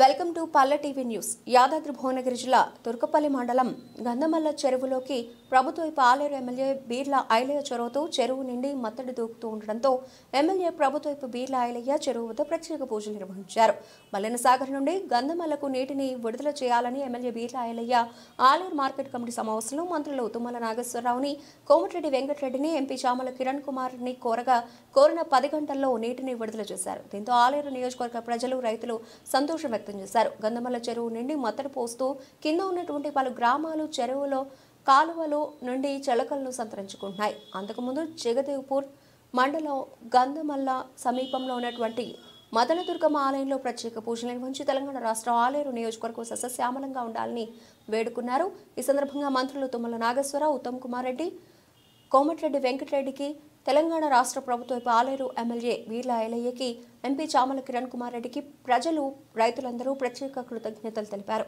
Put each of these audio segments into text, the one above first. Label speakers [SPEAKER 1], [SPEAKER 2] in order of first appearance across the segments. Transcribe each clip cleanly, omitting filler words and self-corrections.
[SPEAKER 1] Welcome to పల్లె TV news. Yadadri Bhuvanagiri జిల్లా తుర్కపల్లి మండలం గంధమల్ల చెరువులోకి ప్రభుత్వ పాలేరు ఎమ్మెల్యే బీర్ల ఐలయ్య చొరవతో చెరువు నిండి మత్తడి దూకుతూ ఉండడంతో ఎమ్మెల్యే ప్రభుత్వ బీర్ల ఐలయ్య చెరువు వద్ద ప్రత్యేక పూజలు నిర్వహించారు. మల్లెన సాగర్ నుండి గంధమల్లకు నీటిని విడుదల చేయాలని MLA Beerla Ailaiah Aleru market committee సమావేశంలో మంత్రులు తుమ్మల నాగేశ్వరరావుని, కోమటిరెడ్డి వెంకటరెడ్డిని, ఎంపీ చామల కిరణ్ కుమార్ని కోరిన 10 గంటల్లో నీటిని విడుదల చేశారు. దీంతో ఆలేరు నియోజకవర్గ ప్రజలు, రైతులు సంతోషం వ్యక్తం చేశారు. గంధమల్ల చెరువు నుండి మత్తడి పోస్తూ కింద ఉన్నటువంటి పలు గ్రామాలు చెరువులో కాలువలు నుండి చెలకలను సంతరించుకుంటున్నాయి. అంతకుముందు జగదేవ్పూర్ మండలం గంధమల్ల సమీపంలో ఉన్నటువంటి మదనదుర్గమ్మ ఆలయంలో ప్రత్యేక పూజలు నిర్వహించి తెలంగాణ రాష్ట్ర ఆలేరు నియోజకవర్గం సస్యశ్యామలంగా ఉండాలని వేడుకున్నారు. ఈ సందర్భంగా మంత్రులు తుమ్మల నాగేశ్వరరావు, ఉత్తమ్ కుమార్ రెడ్డి, కోమటిరెడ్డి వెంకటరెడ్డికి, తెలంగాణ రాష్ట్ర ప్రభుత్వ ఆలేరు ఎమ్మెల్యే బీర్ల ఐలయ్యకి, ఎంపీ చామల కిరణ్ కుమార్ రెడ్డికి ప్రజలు, రైతులందరూ ప్రత్యేక కృతజ్ఞతలు తెలిపారు.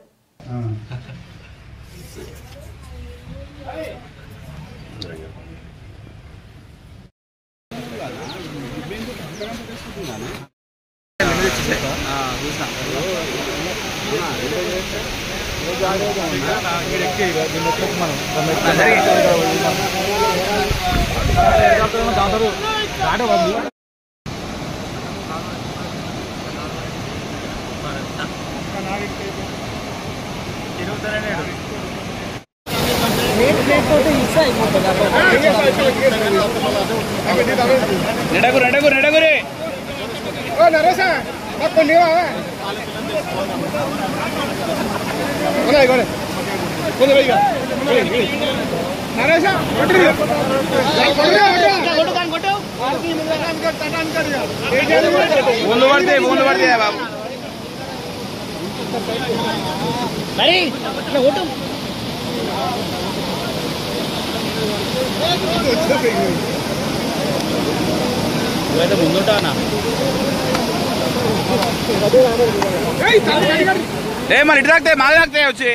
[SPEAKER 2] మరి ఇటు తాకితే మాది తాకితే వచ్చి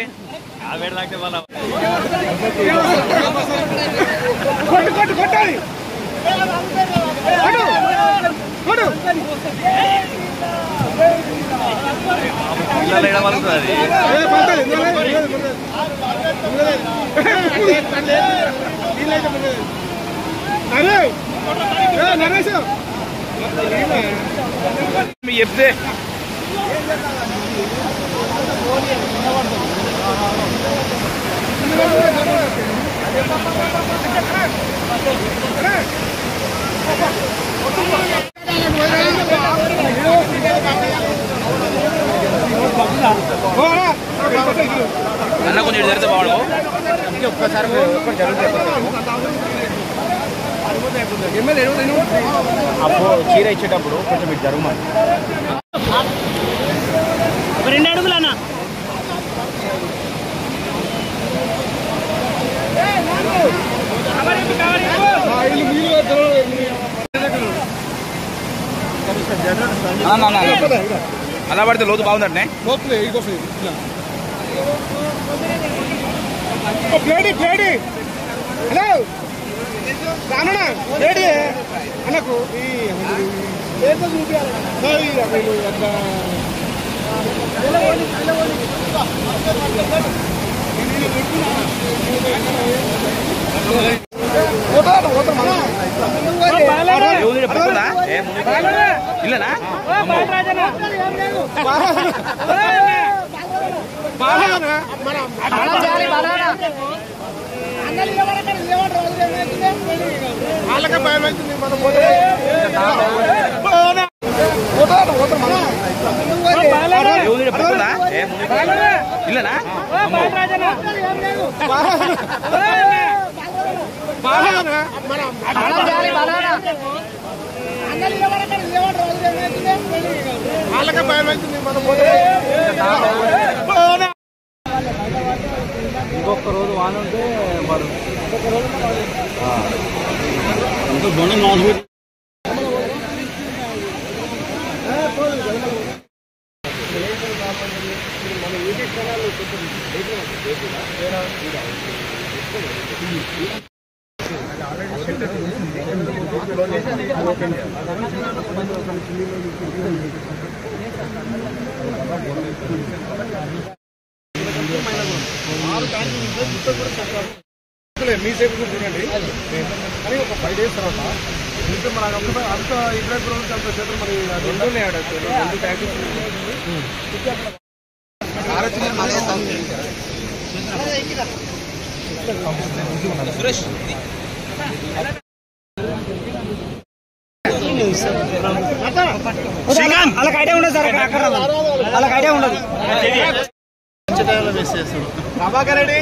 [SPEAKER 2] కొట్టాలి. చెప్తే అన్న కొంచెం జరిగితే బాగుండు. ఒక్కసారి అప్పుడు చీర ఇచ్చేటప్పుడు కొంచెం ఇటు జరుగుమని 2 అడుగులు అన్న. అలా పడితే లోతు బాగుందంటే
[SPEAKER 3] హలో రానా లేడీ అనకు
[SPEAKER 2] ఇల్లనా
[SPEAKER 3] వాళ్ళకే భయం అవుతుంది. మనం
[SPEAKER 2] ఇల్లనా
[SPEAKER 3] వాళ్ళకే భయం అవుతుంది. మనం
[SPEAKER 2] ఇంకొక రోజు వాన ఉంటే మరి
[SPEAKER 3] మీ సేపు చూడండి కానీ ఒక 5 days తర్వాత ఇంకా మన అంత ఇబ్రాహింపురం నుంచి అంత క్షేత్రం మరి రెండు ట్యాక్సీస్
[SPEAKER 4] వాళ్ళకి ఐడియా ఉండదు సార్, వాళ్ళకి ఐడియా ఉండదు.
[SPEAKER 3] ప్రభాకర్ రెడ్డి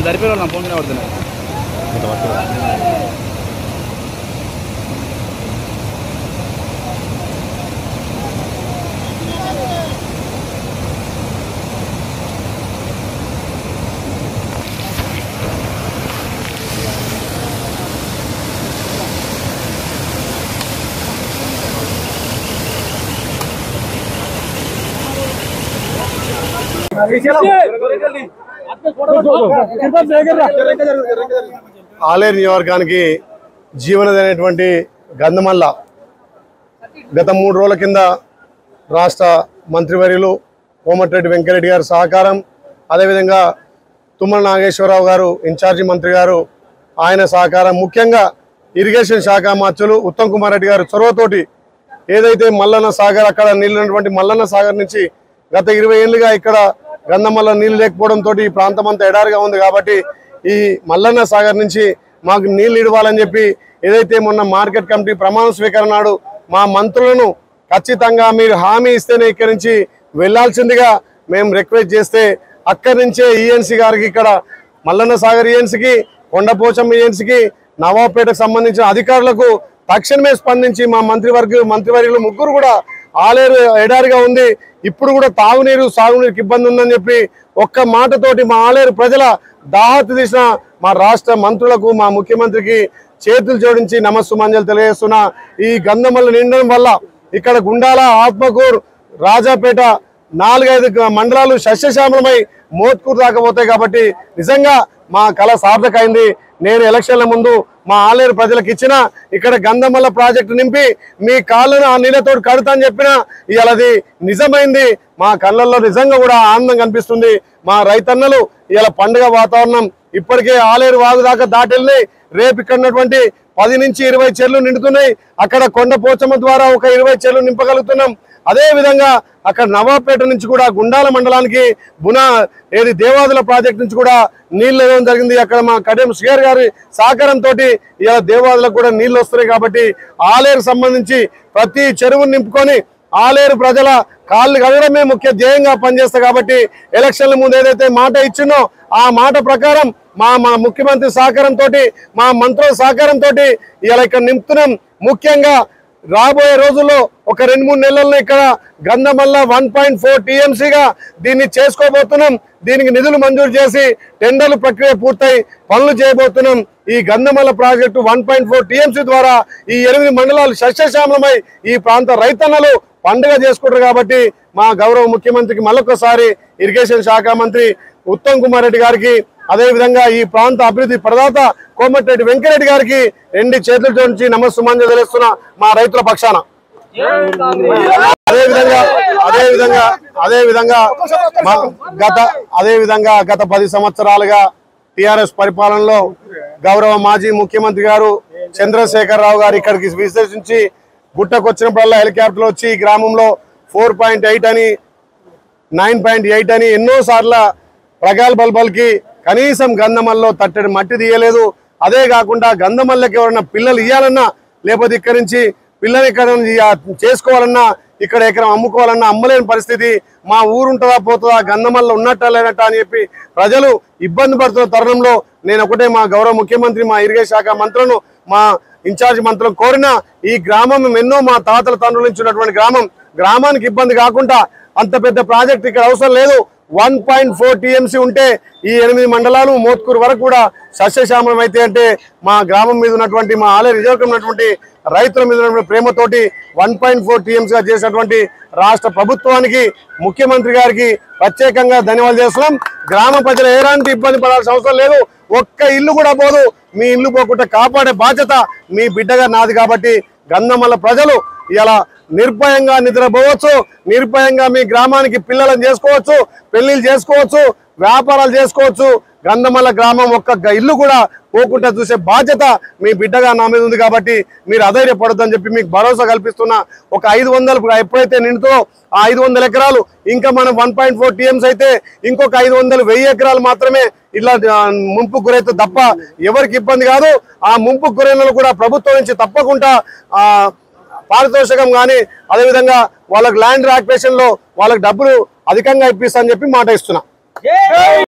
[SPEAKER 2] జరిపే వాళ్ళ ఫోన్ మీద పడుతున్నాయి.
[SPEAKER 5] ఆలేరు నియోజకవర్గానికి జీవనది అనేటువంటి గంధమల్ల గత 3 రోజుల కింద రాష్ట్ర మంత్రివర్యులు కోమటిరెడ్డి వెంకరెడ్డి గారి సహకారం, అదేవిధంగా తుమ్మల నాగేశ్వరరావు గారు ఇన్ఛార్జి మంత్రి గారు ఆయన సహకారం, ముఖ్యంగా ఇరిగేషన్ శాఖ మంత్రులు ఉత్తమ్ కుమార్ రెడ్డి గారు చొరవతోటి ఏదైతే మల్లన్న సాగర్ అక్కడ నీళ్ళు ఉన్నటువంటి మల్లన్న సాగర్ నుంచి గత 20 ఏళ్ళుగా ఇక్కడ గంధమల్ల నీళ్ళు లేకపోవడంతో ఈ ప్రాంతం అంతా ఎడారిగా ఉంది. కాబట్టి ఈ మల్లన్న సాగర్ నుంచి మాకు నీళ్ళు ఇవ్వాలని చెప్పి ఏదైతే మొన్న మార్కెట్ కమిటీ ప్రమాణ స్వీకరణ నాడు మా మంత్రులను ఖచ్చితంగా మీరు హామీ ఇస్తేనే ఇక్కడి నుంచి వెళ్లాల్సిందిగా మేము రిక్వెస్ట్ చేస్తే అక్కడి నుంచే ఈఎన్సీ గారికి ఇక్కడ మల్లన్న సాగర్ ఈఎన్సీకి కొండపోచమ్మ ఈఎన్సీకి నవాబ్పేటకు సంబంధించిన అధికారులకు తక్షణమే స్పందించి మా మంత్రివర్యులు ముగ్గురు కూడా ఆలేరు ఎడారిగా ఉంది, ఇప్పుడు కూడా తాగునీరు సాగునీరుకి ఇబ్బంది ఉందని చెప్పి ఒక్క మాటతోటి మా ఆలేరు ప్రజల దాహత తీసిన మా రాష్ట్ర మంత్రులకు మా ముఖ్యమంత్రికి చేతులు జోడించి నమస్సుమాంజలు తెలియజేస్తున్నా. ఈ గంధమల్ల నిండడం వల్ల ఇక్కడ గుండాల, ఆత్మకూరు, రాజాపేట 4-5 మండలాలు సస్యశ్యామలమై మోత్కూరు దాకపోతాయి. కాబట్టి నిజంగా మా కళ సార్థకైంది. నేను ఎలక్షన్ల ముందు మా ఆలేరు ప్రజలకు ఇచ్చిన ఇక్కడ గంధమల్ల ప్రాజెక్టు నింపి మీ కాళ్ళను ఆ నీళ్ళతో కడతా అని చెప్పిన ఇవాళ అది నిజమైంది. మా కళ్ళల్లో నిజంగా కూడా ఆనందం కనిపిస్తుంది. మా రైతన్నలు ఇవాళ పండుగ వాతావరణం ఇప్పటికే ఆలేరు వాగు దాకా దాటెళ్ళి రేపు ఇక్కడ ఉన్నటువంటి 10 నుంచి 20 చెర్లు నిండుతున్నాయి. అక్కడ కొండపోచమ్మ ద్వారా ఒక 20 చెర్లు నింపగలుగుతున్నాం. అదే విధంగా అక్కడ నవాబ్పేట నుంచి కూడా గుండాల మండలానికి దేవాదుల ప్రాజెక్ట్ నుంచి కూడా నీళ్లు ఇవ్వడం జరిగింది. అక్కడ మా కడియం శ్రీహర్ గారి సహకారంతో ఇలా దేవాదులకు కూడా నీళ్లు వస్తున్నాయి. కాబట్టి ఆలేరు సంబంధించి ప్రతి చెరువును నింపుకొని ఆలేరు ప్రజల కాళ్ళు కడగడమే ముఖ్య ధ్యేయంగా పనిచేస్తా. కాబట్టి ఎలక్షన్ల ముందు ఏదైతే మాట ఇచ్చినో ఆ మాట ప్రకారం మా ముఖ్యమంత్రి సహకారంతో మా మంత్రుల సహకారంతో ఇలా ఇక్కడ నింపుతున్నాం. ముఖ్యంగా రాబోయే రోజుల్లో ఒక 2-3 నెలల్లో ఇక్కడ గంధమల్ల 1.4 TMCగా దీన్ని చేసుకోబోతున్నాం. దీనికి నిధులు మంజూరు చేసి టెండర్లు ప్రక్రియ పూర్తయి పనులు చేయబోతున్నాం. ఈ గంధమల్ల ప్రాజెక్టు 1.4 TMC ద్వారా ఈ 8 మండలాలు సస్యశ్యామలమై ఈ ప్రాంత రైతన్నలు పండుగ చేసుకుంటారు. కాబట్టి మా గౌరవ ముఖ్యమంత్రికి మళ్ళొకసారి ఇరిగేషన్ శాఖ మంత్రి ఉత్తమ్ కుమార్ రెడ్డి గారికి, అదేవిధంగా ఈ ప్రాంత అభివృద్ధి ప్రదాత కోమటిరెడ్డి వెంకరెడ్డి గారికి 2 చేతులతో నుంచి నమస్సుమాంజలు తెలుస్తున్న మా రైతుల పక్షాన. అదేవిధంగా గత 10 సంవత్సరాలుగా టిఆర్ఎస్ పరిపాలనలో గౌరవ మాజీ ముఖ్యమంత్రి గారు చంద్రశేఖరరావు గారు ఇక్కడికి విశ్లేషించి గుట్టకొచ్చినప్పుడల్లా హెలికాప్టర్లు వచ్చి ఈ గ్రామంలో 4.8 అని 9.8 అని ఎన్నో సార్ల ప్రగల్భాలకి కనీసం గంధమల్లో తట్టడి మట్టి తీయలేదు. అదే కాకుండా గంధమల్లకి ఎవరన్నా పిల్లలు ఇవ్వాలన్నా లేకపోతే ఇక్కడి నుంచి పిల్లలు ఇక్కడ చేసుకోవాలన్నా ఇక్కడ ఎకరం అమ్ముకోవాలన్నా అమ్మలేని పరిస్థితి. మా ఊరు ఉంటుందా పోతుందా, గంధమల్ల ఉన్నట్ట లేనట్ట అని చెప్పి ప్రజలు ఇబ్బంది పడుతున్న తరుణంలో నేను ఒకటే మా గౌరవ ముఖ్యమంత్రి, మా ఇరిగేషన్ శాఖ మంత్రులను, మా ఇన్ఛార్జ్ మంత్రులను కోరిన, ఈ గ్రామం ఎన్నో మా తాతల తండ్రుల నుంచి ఉన్నటువంటి గ్రామానికి ఇబ్బంది కాకుండా అంత పెద్ద ప్రాజెక్ట్ ఇక్కడ అవసరం లేదు. 1.4 TMC ఉంటే ఈ 8 మండలాలు మోత్కూరు వరకు కూడా సస్యశ్యామలం అయితే అంటే మా గ్రామం మీద ఉన్నటువంటి, మా ఆలయ రిజర్వ్ ఉన్నటువంటి రైతుల మీద ఉన్నటువంటి ప్రేమతోటి 1.4 TMC గా చేసినటువంటి రాష్ట్ర ప్రభుత్వానికి, ముఖ్యమంత్రి గారికి ప్రత్యేకంగా ధన్యవాదాలు చేస్తున్నాం. గ్రామ ప్రజలు ఎలాంటి ఇబ్బంది పడాల్సిన అవసరం లేదు. ఒక్క ఇల్లు కూడా పోదు. మీ ఇల్లు పోకుండా కాపాడే బాధ్యత మీ బిడ్డగా నాది. కాబట్టి గంధమల్ల ప్రజలు ఇలా నిర్భయంగా నిద్రపోవచ్చు, నిర్భయంగా మీ గ్రామానికి పిల్లలను చేసుకోవచ్చు, పెళ్లిళ్ళు చేసుకోవచ్చు, వ్యాపారాలు చేసుకోవచ్చు. గంధమల్ల గ్రామం ఒక్క ఇల్లు కూడా పోకుండా చూసే బాధ్యత మీ బిడ్డగా నా మీద ఉంది. కాబట్టి మీరు అధైర్యపడొద్దని చెప్పి మీకు భరోసా కల్పిస్తున్నా. ఒక 500 ఎప్పుడైతే నిండుతో ఆ 500 ఎకరాలు, ఇంకా మనం 1.4 TMC అయితే ఇంకొక 500-1000 ఎకరాలు మాత్రమే ఇలా ముంపుకు గురైతే తప్ప ఎవరికి ఇబ్బంది కాదు. ఆ ముంపుకు గురైన కూడా ప్రభుత్వం నుంచి తప్పకుండా పారితోషికం కానీ, అదేవిధంగా వాళ్ళకి ల్యాండ్ ఆక్యుపేషన్ లో వాళ్ళకి డబ్బులు అధికంగా ఇప్పిస్తా అని చెప్పి మాట ఇస్తున్నా.